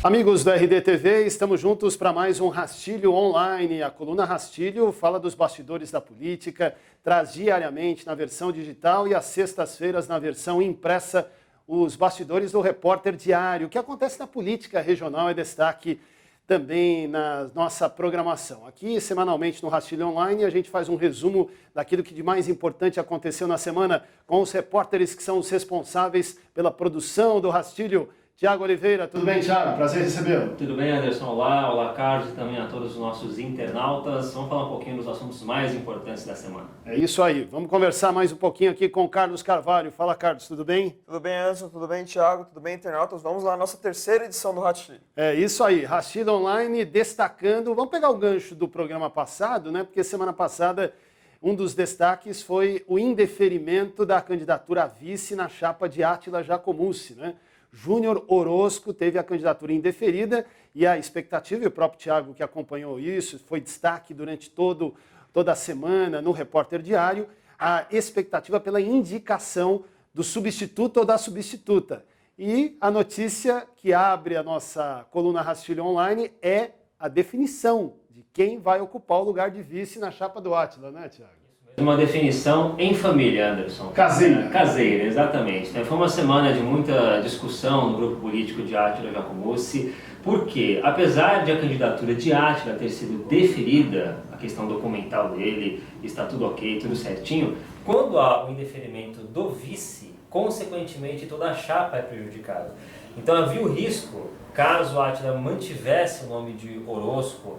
Amigos do RDTV, estamos juntos para mais um Rastilho Online. A coluna Rastilho fala dos bastidores da política, traz diariamente na versão digital e às sextas-feiras na versão impressa os bastidores do Repórter Diário. O que acontece na política regional é destaque também na nossa programação. Aqui, semanalmente no Rastilho Online, a gente faz um resumo daquilo que de mais importante aconteceu na semana com os repórteres que são os responsáveis pela produção do Rastilho. Tiago Oliveira, tudo bem, Tiago? Prazer recebê-lo. Tudo bem, Anderson? Olá, Carlos, e também a todos os nossos internautas. Vamos falar um pouquinho dos assuntos mais importantes da semana. É isso aí. Vamos conversar mais um pouquinho aqui com o Carlos Carvalho. Fala, Carlos, tudo bem? Tudo bem, Anderson? Tudo bem, Tiago? Tudo bem, internautas? Vamos lá, nossa terceira edição do Rastilho. É isso aí. Rastilho Online destacando... Vamos pegar o gancho do programa passado, né? Porque semana passada um dos destaques foi o indeferimento da candidatura a vice na chapa de Átila Jacomuzzi, né? Júnior Orozco teve a candidatura indeferida e a expectativa, e o próprio Tiago que acompanhou isso, foi destaque durante toda a semana no Repórter Diário, a expectativa pela indicação do substituto ou da substituta. E a notícia que abre a nossa coluna Rastilho Online é a definição de quem vai ocupar o lugar de vice na chapa do Átila, né, Tiago? Uma definição em família, Anderson. Caseira. Caseira, exatamente. Foi uma semana de muita discussão no grupo político de Átila Jacomuzzi, porque, apesar de a candidatura de Átila ter sido deferida, a questão documental dele, está tudo ok, tudo certinho, quando há o indeferimento do vice, consequentemente toda a chapa é prejudicada. Então havia o risco, caso a Átila mantivesse o nome de Orozco,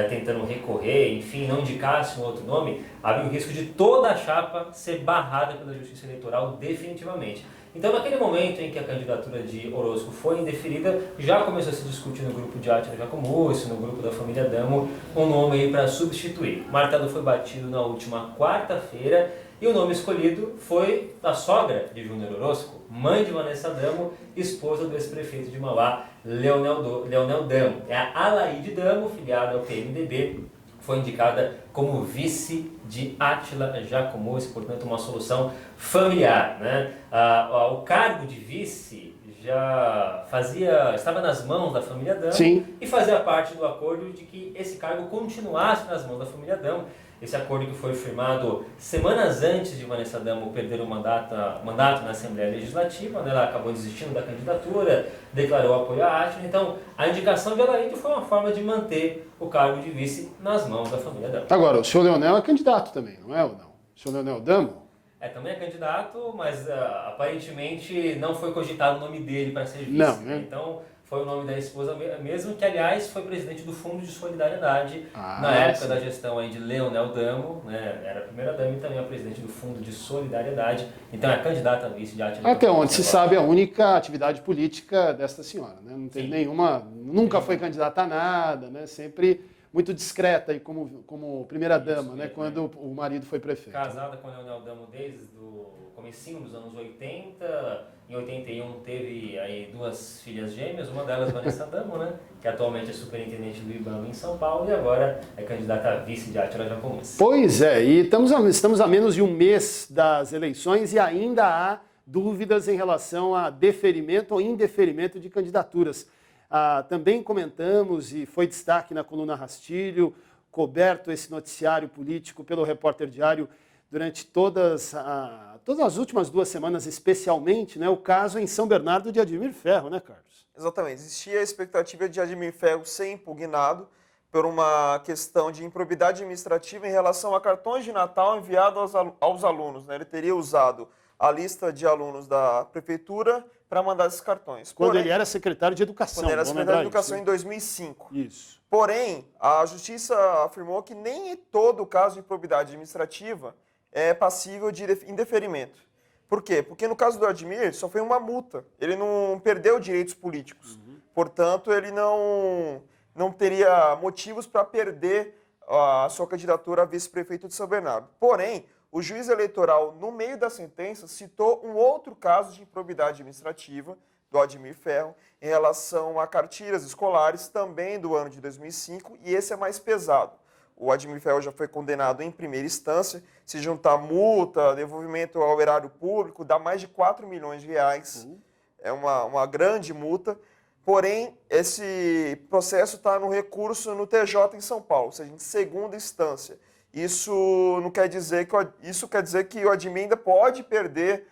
tentando recorrer, enfim, não indicasse um outro nome, havia o risco de toda a chapa ser barrada pela Justiça Eleitoral definitivamente. Então, naquele momento em que a candidatura de Orozco foi indeferida, já começou a se discutir no grupo de Átila Jacomuzzi, no grupo da família Damo, um nome aí para substituir. O martelo foi batido na última quarta-feira e o nome escolhido foi a sogra de Júnior Orozco, mãe de Vanessa Damo, esposa do ex-prefeito de Mauá, Leonel Damo. É a Alaide Damo, filiada ao PMDB, foi indicada como vice de Átila Jacomuzzi, portanto uma solução familiar, né? O cargo de vice já estava nas mãos da família Damo. Sim. E fazia parte do acordo de que esse cargo continuasse nas mãos da família Damo. Esse acordo que foi firmado semanas antes de Vanessa Damo perder o mandato na Assembleia Legislativa, né? Ela acabou desistindo da candidatura, declarou apoio à Átila. Então, a indicação de Alaide foi uma forma de manter o cargo de vice nas mãos da família Damo. Agora, o senhor Leonel é candidato também, não é ou não? O senhor Leonel Damo? Também é candidato, mas aparentemente não foi cogitado o nome dele para ser vice. Não, né? Então, foi o nome da esposa mesmo, que aliás foi presidente do Fundo de Solidariedade na época da gestão aí de Leonel Damo, né? Era a primeira dama e também a presidente do Fundo de Solidariedade. Então é candidata a vice de Átila. Até onde se sabe a única atividade política desta senhora, né? Não teve nenhuma, nunca foi candidata a nada, né? Sempre muito discreta aí como primeira dama, né? Quando o marido foi prefeito. Casada com Leonel Damo desde o comecinho dos anos 80. Em 81 teve aí duas filhas gêmeas, uma delas Vanessa Damo, né, que atualmente é superintendente do IBAMA em São Paulo e agora é candidata a vice de Átila Jacomuzzi. Pois é, e estamos a menos de um mês das eleições e ainda há dúvidas em relação a deferimento ou indeferimento de candidaturas. Também comentamos e foi destaque na coluna Rastilho, coberto esse noticiário político pelo Repórter Diário durante todas as últimas 2 semanas, especialmente, né, o caso em São Bernardo de Admir Ferro, né, Carlos? Exatamente. Existia a expectativa de Admir Ferro ser impugnado por uma questão de improbidade administrativa em relação a cartões de Natal enviados aos alunos, né? Ele teria usado a lista de alunos da prefeitura para mandar esses cartões. Quando ele era secretário de Educação. Quando ele era secretário de Educação em 2005. Isso. Porém, a Justiça afirmou que nem todo caso de improbidade administrativa é passível de indeferimento. Por quê? Porque no caso do Admir só foi uma multa. Ele não perdeu direitos políticos. Portanto, ele não teria motivos para perder a sua candidatura a vice-prefeito de São Bernardo. Porém, o juiz eleitoral, no meio da sentença, citou um outro caso de improbidade administrativa do Admir Ferro em relação a cartilhas escolares, também do ano de 2005, e esse é mais pesado. O Admir Ferro já foi condenado em primeira instância, se juntar multa, devolvimento ao erário público, dá mais de 4 milhões de reais. É uma grande multa. Porém, esse processo está no recurso no TJ em São Paulo, ou seja, em segunda instância. Isso não quer dizer que isso quer dizer que o Admir ainda pode perder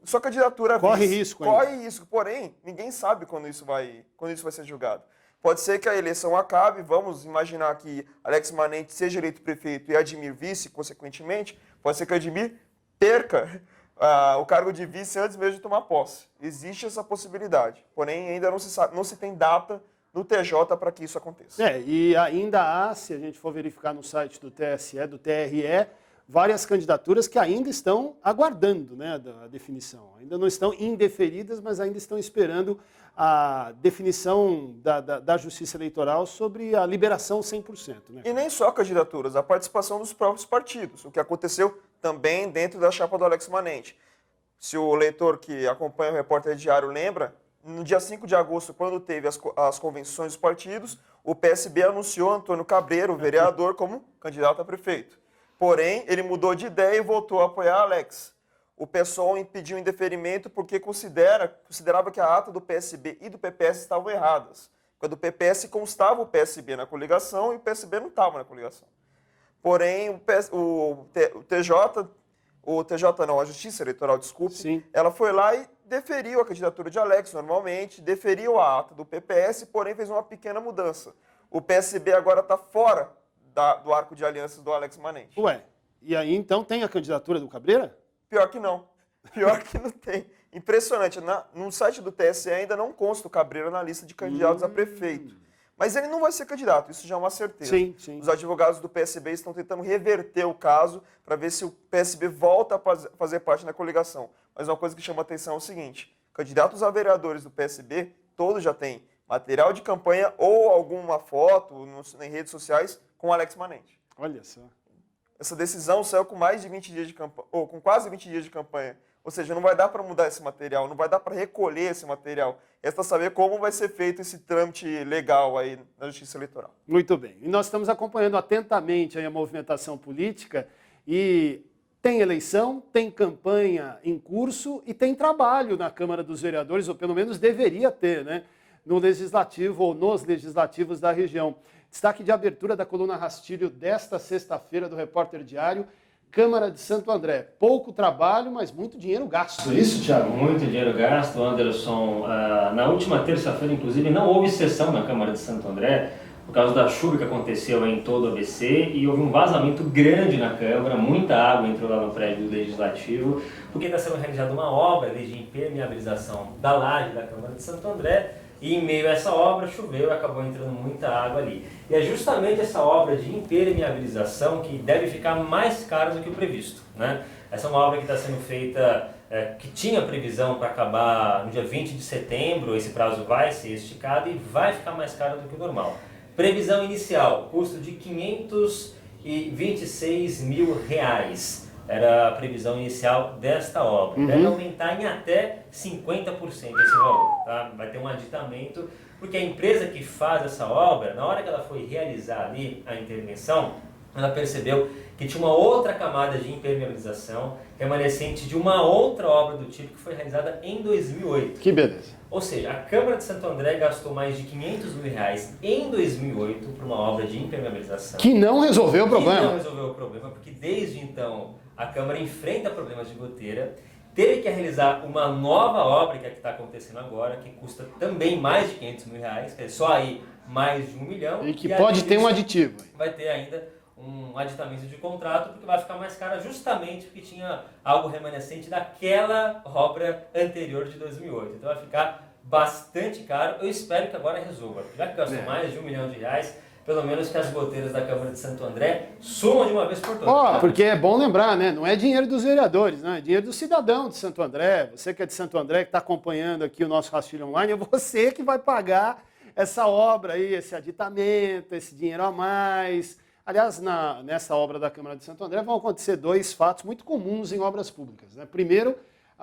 sua candidatura a vice. Corre risco. Corre risco. Porém, ninguém sabe quando isso vai ser julgado. Pode ser que a eleição acabe, vamos imaginar que Alex Manente seja eleito prefeito e Admir vice, consequentemente, pode ser que Admir perca o cargo de vice antes mesmo de tomar posse. Existe essa possibilidade, porém ainda não se tem data no TJ para que isso aconteça. E ainda há, se a gente for verificar no site do TSE, do TRE, várias candidaturas que ainda estão aguardando, né, a definição. Ainda não estão indeferidas, mas ainda estão esperando a definição da Justiça Eleitoral sobre a liberação 100%. Né? E nem só candidaturas, a participação dos próprios partidos, o que aconteceu também dentro da chapa do Alex Manente. Se o leitor que acompanha o Repórter Diário lembra, no dia 5 de agosto, quando teve as convenções dos partidos, o PSB anunciou Antônio Cabreiro, vereador, como candidato a prefeito. Porém, ele mudou de ideia e voltou a apoiar Alex. O PSOL impediu o indeferimento porque considerava que a ata do PSB e do PPS estavam erradas. Quando o PPS constava o PSB na coligação e o PSB não estava na coligação. Porém, a Justiça Eleitoral, desculpe, Sim. ela foi lá e deferiu a candidatura de Alex normalmente, deferiu a ata do PPS, porém fez uma pequena mudança. O PSB agora está fora do arco de alianças do Alex Manente. Ué, e aí então tem a candidatura do Cabreira? Pior que não. Pior que não tem. Impressionante. No site do TSE ainda não consta o Cabreira na lista de candidatos a prefeito. Mas ele não vai ser candidato, isso já é uma certeza. Sim, sim. Os advogados do PSB estão tentando reverter o caso para ver se o PSB volta a fazer parte da coligação. Mas uma coisa que chama atenção é o seguinte: candidatos a vereadores do PSB, todos já têm material de campanha ou alguma foto em redes sociais com Alex Manente. Olha só. Essa decisão saiu com mais de 20 dias de campanha, ou com quase 20 dias de campanha. Ou seja, não vai dar para mudar esse material, não vai dar para recolher esse material. Resta saber como vai ser feito esse trâmite legal aí na Justiça Eleitoral. Muito bem. E nós estamos acompanhando atentamente aí a movimentação política e tem eleição, tem campanha em curso e tem trabalho na Câmara dos Vereadores, ou pelo menos deveria ter, né? No Legislativo ou nos legislativos da região. Destaque de abertura da coluna Rastilho desta sexta-feira do Repórter Diário, Câmara de Santo André. Pouco trabalho, mas muito dinheiro gasto. É isso, Thiago? Muito dinheiro gasto, Anderson. Na última terça-feira, inclusive, não houve sessão na Câmara de Santo André, por causa da chuva que aconteceu em todo o ABC, e houve um vazamento grande na Câmara, muita água entrou lá no prédio do Legislativo, porque está sendo realizada uma obra de impermeabilização da laje da Câmara de Santo André, e em meio a essa obra choveu e acabou entrando muita água ali. E é justamente essa obra de impermeabilização que deve ficar mais cara do que o previsto, né? Essa é uma obra que está sendo feita, que tinha previsão para acabar no dia 20 de setembro, esse prazo vai ser esticado e vai ficar mais cara do que o normal. Previsão inicial, custo de R$526 mil. Era a previsão inicial desta obra. Deve aumentar em até 50% esse valor. Tá? Vai ter um aditamento, porque a empresa que faz essa obra, na hora que ela foi realizar ali a intervenção, ela percebeu que tinha uma outra camada de impermeabilização remanescente de uma outra obra do tipo que foi realizada em 2008. Que beleza. Ou seja, a Câmara de Santo André gastou mais de R$500 mil em 2008 para uma obra de impermeabilização. Que não resolveu o problema. Que não resolveu o problema, porque desde então a Câmara enfrenta problemas de goteira, teve que realizar uma nova obra, que é a que está acontecendo agora, que custa também mais de R$500 mil, quer dizer, só aí mais de R$1 milhão. E que pode ter um aditivo. Vai ter ainda um aditamento de contrato, porque vai ficar mais cara justamente porque tinha algo remanescente daquela obra anterior de 2008. Então vai ficar bastante caro. Eu espero que agora resolva. Já que gastou mais de R$1 milhão, pelo menos que as goteiras da Câmara de Santo André sumam de uma vez por todas. Porque é bom lembrar, né? Não é dinheiro dos vereadores, não é dinheiro do cidadão de Santo André. Você que é de Santo André, que está acompanhando aqui o nosso Rastilho Online, é você que vai pagar essa obra aí, esse aditamento, esse dinheiro a mais. Aliás, nessa obra da Câmara de Santo André vão acontecer dois fatos muito comuns em obras públicas, né? Primeiro,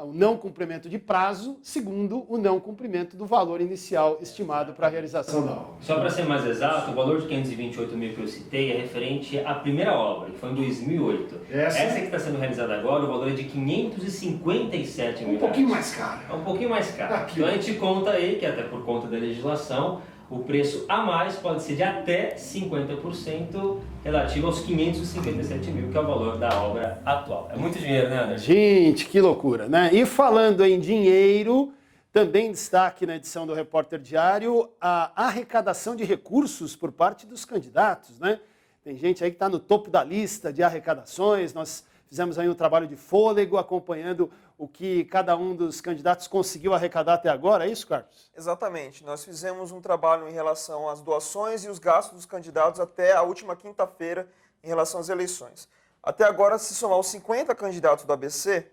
o não cumprimento de prazo, segundo o não cumprimento do valor inicial estimado para a realização da obra. Só para ser mais exato, o valor de 528 mil que eu citei é referente à primeira obra, que foi em 2008. Essa que está sendo realizada agora, o valor é de 557 mil. Um pouquinho mais caro. É um pouquinho mais caro. Então a gente conta aí, que até por conta da legislação, o preço a mais pode ser de até 50% relativo aos 557 mil, que é o valor da obra atual. É muito dinheiro, né, Anderson? Gente, que loucura, né? E falando em dinheiro, também destaque na edição do Repórter Diário a arrecadação de recursos por parte dos candidatos, né? Tem gente aí que está no topo da lista de arrecadações, nós fizemos aí um trabalho de fôlego acompanhando o que cada um dos candidatos conseguiu arrecadar até agora, é isso, Carlos? Exatamente. Nós fizemos um trabalho em relação às doações e os gastos dos candidatos até a última quinta-feira em relação às eleições. Até agora, se somar os 50 candidatos do ABC,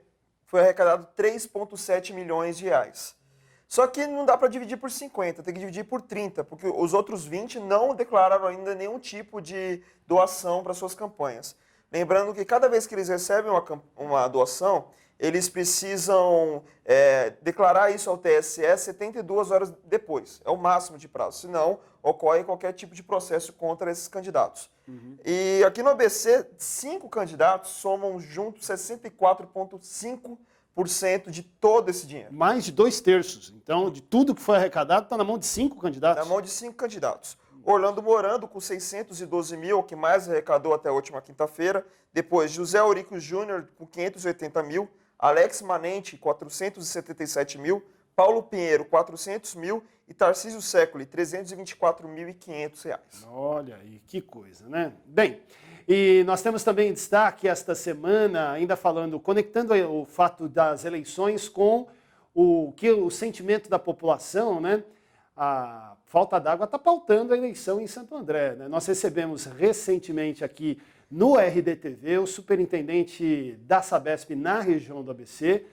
foi arrecadado 3,7 milhões de reais. Só que não dá para dividir por 50, tem que dividir por 30, porque os outros 20 não declararam ainda nenhum tipo de doação para suas campanhas. Lembrando que cada vez que eles recebem uma doação, eles precisam declarar isso ao TSE 72 horas depois. É o máximo de prazo, senão ocorre qualquer tipo de processo contra esses candidatos. E aqui no ABC, 5 candidatos somam juntos 64,5% de todo esse dinheiro. Mais de 2/3. Então, de tudo que foi arrecadado, está na mão de 5 candidatos. Na mão de 5 candidatos. Orlando Morando, com 612 mil, o que mais arrecadou até a última quinta-feira. Depois, José Eurico Júnior, com 580 mil. Alex Manente, 477 mil. Paulo Pinheiro, 400 mil. E Tarcísio Séculi, 324.500 reais. Olha aí, que coisa, né? Bem, e nós temos também em destaque esta semana, ainda falando, conectando o fato das eleições com o sentimento da população, né? A falta d'água está pautando a eleição em Santo André, né? Nós recebemos recentemente aqui no RDTV o superintendente da Sabesp na região do ABC,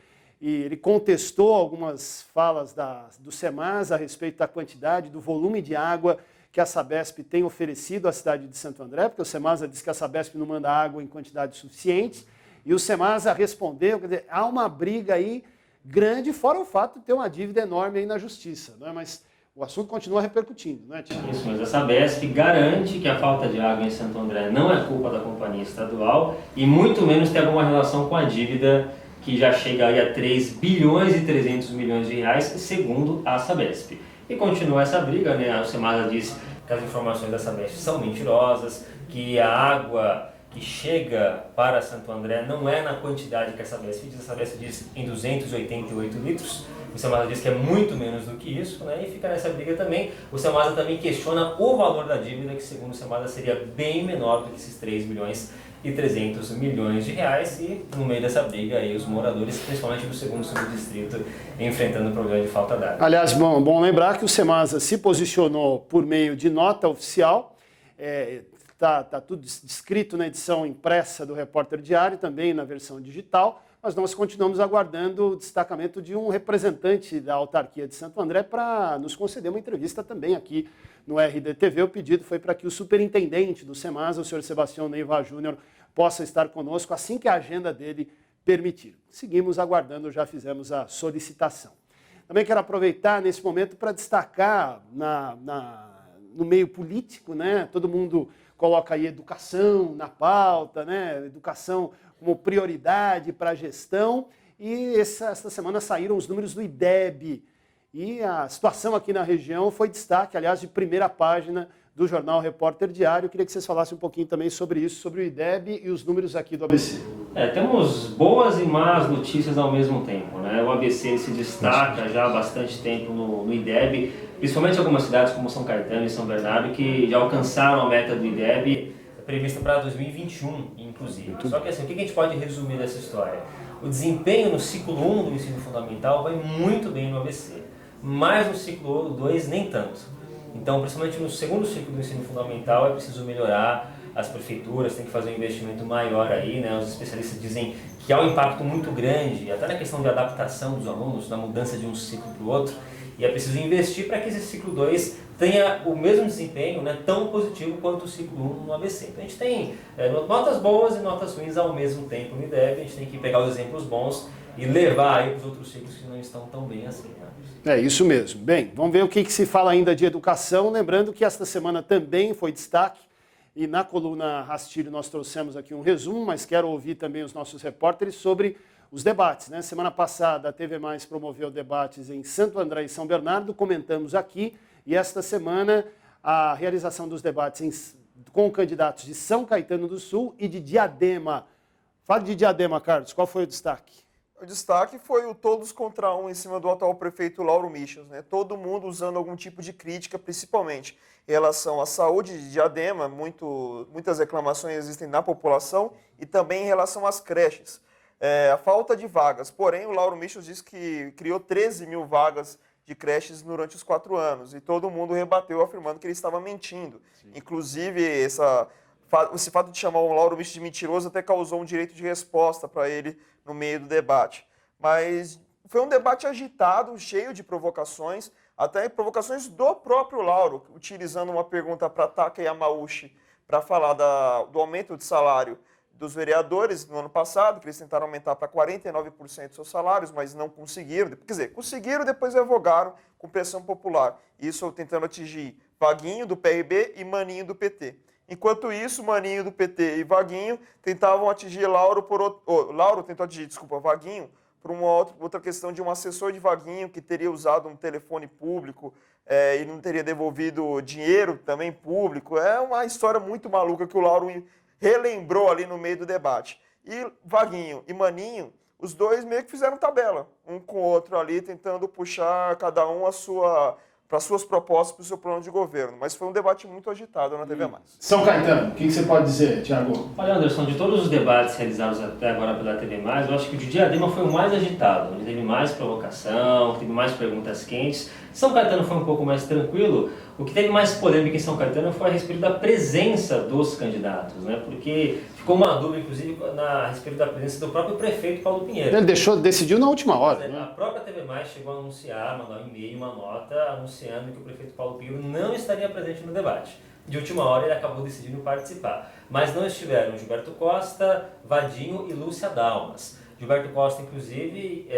e ele contestou algumas falas do SEMASA a respeito da quantidade, do volume de água que a Sabesp tem oferecido à cidade de Santo André, porque o SEMASA diz que a Sabesp não manda água em quantidades suficientes, e o SEMASA respondeu, quer dizer, há uma briga aí grande, fora o fato de ter uma dívida enorme aí na justiça, não é? Mas o assunto continua repercutindo, não é, Tiago? Isso, mas a Sabesp garante que a falta de água em Santo André não é culpa da companhia estadual e muito menos tem alguma relação com a dívida que já chega aí a 3 bilhões e 300 milhões de reais, segundo a Sabesp. E continua essa briga, né? O SEMASA diz que as informações da Sabesp são mentirosas, que a água que chega para Santo André não é na quantidade que a Sabesp diz. A Sabesp diz em 288 litros. O SEMASA diz que é muito menos do que isso, né? E fica nessa briga também. O SEMASA também questiona o valor da dívida, que segundo o SEMASA seria bem menor do que esses 3 bilhões e 300 milhões de reais, e no meio dessa briga aí os moradores, principalmente do segundo subdistrito, enfrentando o problema de falta d'água. Aliás, bom lembrar que o SEMASA se posicionou por meio de nota oficial, está tudo descrito na edição impressa do Repórter Diário, também na versão digital, mas nós continuamos aguardando o destacamento de um representante da autarquia de Santo André para nos conceder uma entrevista também aqui no RDTV. O pedido foi para que o superintendente do SEMASA, o senhor Sebastião Neiva Júnior, possa estar conosco assim que a agenda dele permitir. Seguimos aguardando, já fizemos a solicitação. Também quero aproveitar nesse momento para destacar no meio político, né? Todo mundo coloca aí educação na pauta, né? Educação como prioridade para a gestão, e esta semana saíram os números do IDEB, e a situação aqui na região foi destaque, aliás, de primeira página do jornal Repórter Diário. Eu queria que vocês falassem um pouquinho também sobre isso, sobre o IDEB e os números aqui do ABC. Temos boas e más notícias ao mesmo tempo, né? O ABC se destaca já há bastante tempo no IDEB, principalmente em algumas cidades como São Caetano e São Bernardo, que já alcançaram a meta do IDEB, prevista para 2021, inclusive. Só que assim, o que a gente pode resumir dessa história? O desempenho no ciclo 1 do ensino fundamental vai muito bem no ABC, mas no ciclo 2 nem tanto. Então, principalmente no segundo ciclo do ensino fundamental, é preciso melhorar, as prefeituras têm que fazer um investimento maior aí, né? Os especialistas dizem que há um impacto muito grande, até na questão de adaptação dos alunos, na mudança de um ciclo para o outro, e é preciso investir para que esse ciclo 2 tenha o mesmo desempenho, né, tão positivo quanto o ciclo 1 no ABC. Então a gente tem notas boas e notas ruins ao mesmo tempo no IDEB, a gente tem que pegar os exemplos bons e levar aí para os outros ciclos que não estão tão bem assim. Né? É isso mesmo. Bem, vamos ver o que se fala ainda de educação. Lembrando que esta semana também foi destaque e na coluna Rastilho nós trouxemos aqui um resumo, mas quero ouvir também os nossos repórteres sobre os debates. Né? Semana passada a TV Mais promoveu debates em Santo André e São Bernardo, comentamos aqui, e esta semana a realização dos debates com candidatos de São Caetano do Sul e de Diadema. Fale de Diadema, Carlos, qual foi o destaque? O destaque foi o todos contra um em cima do atual prefeito Lauro Michels, né? Todo mundo usando algum tipo de crítica, principalmente em relação à saúde de Diadema, muitas reclamações existem na população, e também em relação às creches. A falta de vagas, porém o Lauro Michels disse que criou 13 mil vagas de creches durante os 4 anos, e todo mundo rebateu afirmando que ele estava mentindo. Sim. Inclusive, esse fato de chamar o Lauro Michels de mentiroso até causou um direito de resposta para ele no meio do debate. Mas foi um debate agitado, cheio de provocações, até provocações do próprio Lauro, utilizando uma pergunta para Taka Yamauchi para falar do aumento de salário dos vereadores no ano passado, que eles tentaram aumentar para 49% seus salários, mas não conseguiram. Quer dizer, conseguiram, depois revogaram com pressão popular. Isso tentando atingir Vaguinho, do PRB, e Maninho, do PT. Enquanto isso, Maninho, do PT, e Vaguinho tentavam atingir Lauro tentou atingir, Vaguinho, por uma outra questão de um assessor de Vaguinho que teria usado um telefone público e não teria devolvido dinheiro também público. É uma história muito maluca que o Lauro relembrou ali no meio do debate. E Vaguinho e Maninho, os dois meio que fizeram tabela, um com o outro ali, tentando puxar cada um para suas propostas, para o seu plano de governo. Mas foi um debate muito agitado na TV+. São Caetano, o que você pode dizer, Thiago? Olha, Anderson, de todos os debates realizados até agora pela TV+, eu acho que o de Diadema foi o mais agitado, onde teve mais provocação, teve mais perguntas quentes. São Caetano foi um pouco mais tranquilo. O que teve mais polêmica em São Caetano foi a respeito da presença dos candidatos, né? Porque ficou uma dúvida, inclusive, a respeito da presença do próprio prefeito Paulo Pinheiro. Ele decidiu na última hora, né? A própria TV+, chegou a anunciar, mandar um e-mail, uma nota, anunciando que o prefeito Paulo Pinheiro não estaria presente no debate. De última hora ele acabou decidindo participar. Mas não estiveram Gilberto Costa, Vadinho e Lúcia Dalmas. Gilberto Costa, inclusive,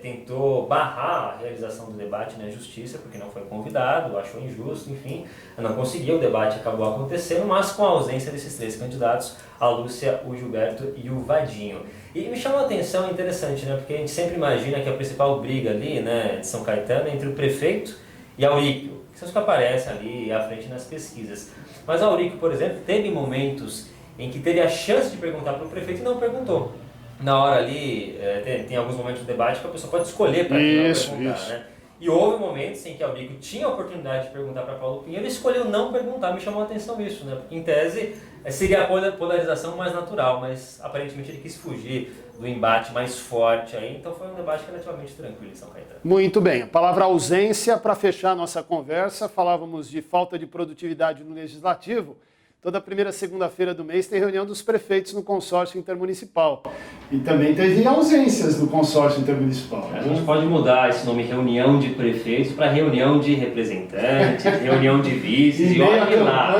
tentou barrar a realização do debate na justiça, porque não foi convidado, achou injusto, enfim, não conseguiu, o debate acabou acontecendo, mas com a ausência desses 3 candidatos, a Lúcia, o Gilberto e o Vadinho. E me chamou a atenção, interessante, né, porque a gente sempre imagina que a principal briga ali, né, de São Caetano é entre o prefeito e Auríquio, que são os que aparecem ali à frente nas pesquisas. Mas Auríquio, por exemplo, teve momentos em que teve a chance de perguntar para o prefeito e não perguntou. Na hora ali, tem alguns momentos do debate que a pessoa pode escolher para quem vai perguntar, né? E houve momentos em que Auríquio tinha a oportunidade de perguntar para Paulo Pinheiro e escolheu não perguntar. Me chamou a atenção isso, né? Porque em tese seria a polarização mais natural, mas aparentemente ele quis fugir do embate mais forte aí, então foi um debate relativamente tranquilo em São Caetano. Muito bem, a palavra ausência para fechar a nossa conversa. Falávamos de falta de produtividade no Legislativo. Toda primeira segunda-feira do mês tem reunião dos prefeitos no consórcio intermunicipal. E também teve ausências no consórcio intermunicipal. A gente pode mudar esse nome reunião de prefeitos para reunião de representantes, reunião de vices, e olhe lá.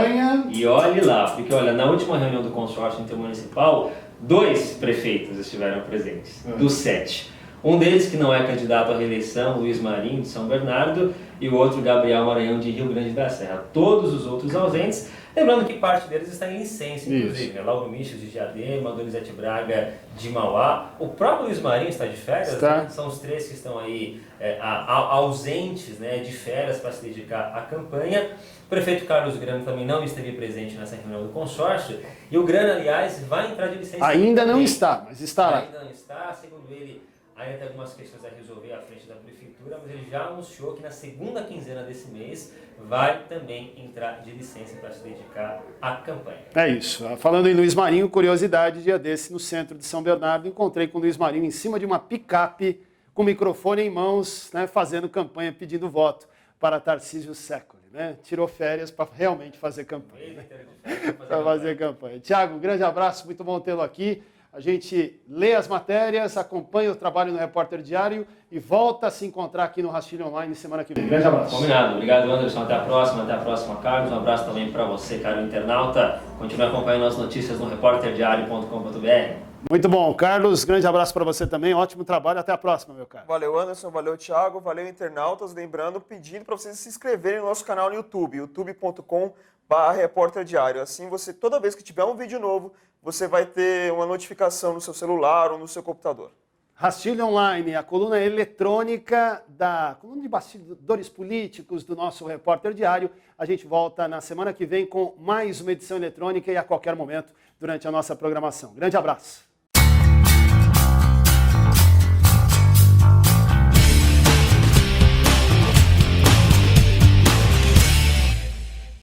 E olhe lá, porque olha, na última reunião do consórcio intermunicipal, 2 prefeitos estiveram presentes, dos 7. Um deles que não é candidato à reeleição, Luiz Marinho, de São Bernardo, e o outro, Gabriel Maranhão, de Rio Grande da Serra. Todos os outros ausentes. Lembrando que parte deles está em licença, inclusive, né? Lauro Michels, de Diadema, Donizete Braga, de Mauá. O próprio Luiz Marinho está de férias, né? São os 3 que estão aí ausentes, né, de férias para se dedicar à campanha. O prefeito Carlos Grana também não esteve presente nessa reunião do consórcio. E o Grana, aliás, vai entrar de licença. Ainda não está, mas estará. Ainda não está, segundo ele. Ainda tem algumas questões a resolver à frente da prefeitura, mas ele já anunciou que na segunda quinzena desse mês vai também entrar de licença para se dedicar à campanha. É isso. Falando em Luiz Marinho, curiosidade, dia desse no centro de São Bernardo, encontrei com o Luiz Marinho em cima de uma picape, com o microfone em mãos, né, fazendo campanha, pedindo voto para Tarcísio Séculi, né? Tirou férias para realmente fazer campanha. Né? Para fazer campanha. Tiago, um grande abraço, muito bom tê-lo aqui. A gente lê as matérias, acompanha o trabalho no Repórter Diário e volta a se encontrar aqui no Rastilho Online semana que vem. Grande abraço. Combinado. Obrigado, Anderson. Até a próxima, Carlos. Um abraço também para você, caro internauta. Continue acompanhando as notícias no repórterdiario.com.br. Muito bom. Carlos, grande abraço para você também. Ótimo trabalho. Até a próxima, meu caro. Valeu, Anderson. Valeu, Thiago. Valeu, internautas. Lembrando, pedindo para vocês se inscreverem no nosso canal no YouTube, youtube.com/Repórter Diário. Assim, você, toda vez que tiver um vídeo novo, você vai ter uma notificação no seu celular ou no seu computador. Rastilho Online, a coluna eletrônica da coluna de bastidores políticos do nosso Repórter Diário. A gente volta na semana que vem com mais uma edição eletrônica e a qualquer momento durante a nossa programação. Grande abraço.